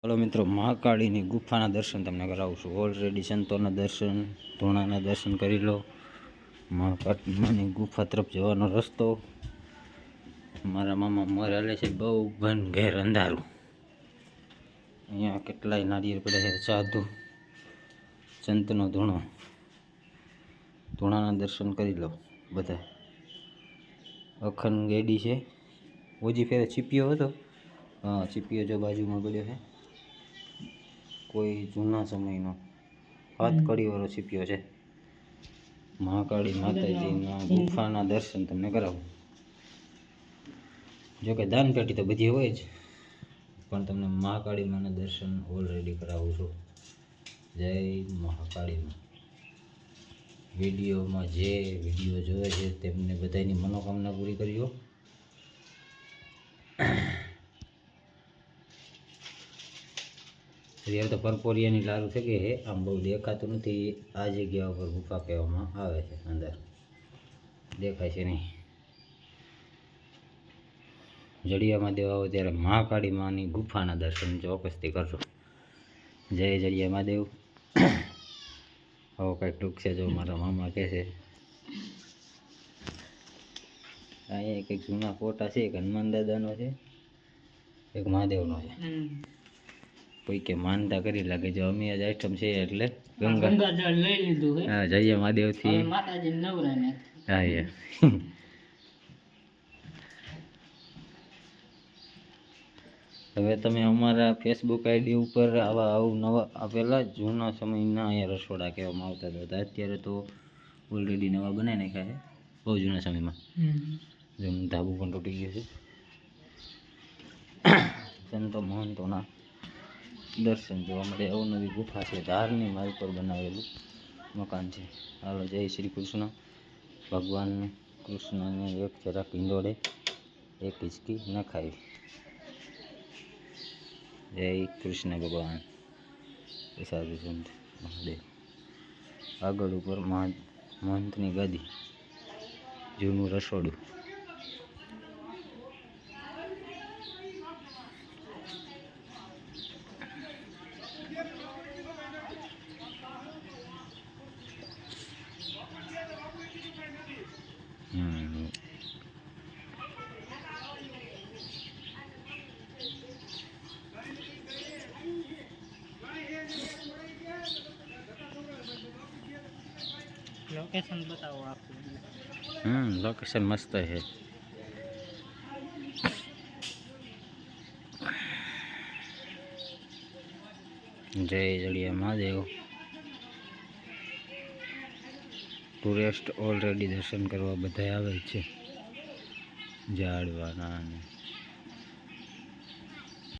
Hello मित्रों, महाकाळीनी गुफाना दर्शन तमने करावुं छुं। ऑलरेडी संतोना दर्शन, धूणाना दर्शन करी लो। महाकाळीनी गुफा तरफ जवानो रस्तो। मारा मामा मरेले छे बहु घन घेर अंधारू। अहींया केटलाय नारिયેળ પડ્યા છે। साधु संतनो धूणो, धूणाना दर्शन करी लो बधा। अखंड गेडी छे। ओजी फेरे चीपियो हतो। हाँ, चीपियो जो बाजुमां પડ્યો है। कोई जूना समयनो 7 कड़ीवाळो चीपियो छे। महाकाળી माताजीना गुफाना दर्शन तमने करावुं। जो के दान पेटी तो बधी होय ज, पण तमने महाकाળી माना दर्शन ऑलरेडी करावुं छुं। जय महाकाળી मां। विडियो में जे विडियो जोए छे तेमने बधाईनी मनोकामना पूरी करियो। यार तो परपोरियानी लारू थे कि आम बहु देखातुं नथी। आ जग्या पर गुफा कहेवामां आवे छे। अंदर देखाय छे नहीं। जड़िया महादेव आओ त्यारे महाकाળી मानी गुफाना दर्शन चौक्कसथी करजो। जय जड़िया महादेव। आओ कई टूंक छे जो मारा मामा कहे छे। अहीं एक जूना फोटा छे। एक हनुमान दादानो छे, एक महादेवनो छे। कोई के मानता करी लागे जो अमी आज आइटम छे એટલે ગંગા જળ લઈ લીધું છે। હા, જય મહાદેવ થી માતાજી નવરાને। હા યાર, હવે તમે અમારા ફેસબુક આઈડી ઉપર આવા નવા આપેલા જૂના સમયના અહીંયા રસોડા કહેવામાં આવતા હતા। અત્યારે તો ઓલરેડી નવા બનાવી નાખ્યા છે બહુ જૂના સમયમાં। જેમ ધાબુ પણ તૂટી ગયું છે। સંતો મહંતોના दर्शन जो हमारे अवनवी गुफा से धारनी मार्ग पर बनावेलू मकान है। हालो जय श्री कृष्ण। भगवान कृष्ण ने एक जरा कींदोड़े एक हिचकी न खाई। जय कृष्ण भगवान। साधु संत महादेव। आगळ ऊपर महंतनी गादी, जूनू रसोड़ू। लोकेशन बताओ आप। लोकेशन मस्त है। जय जड़िया महादेव। टूरिस्ट ऑलरेडी दर्शन करवा बधाय आवे छे। झाड़वाना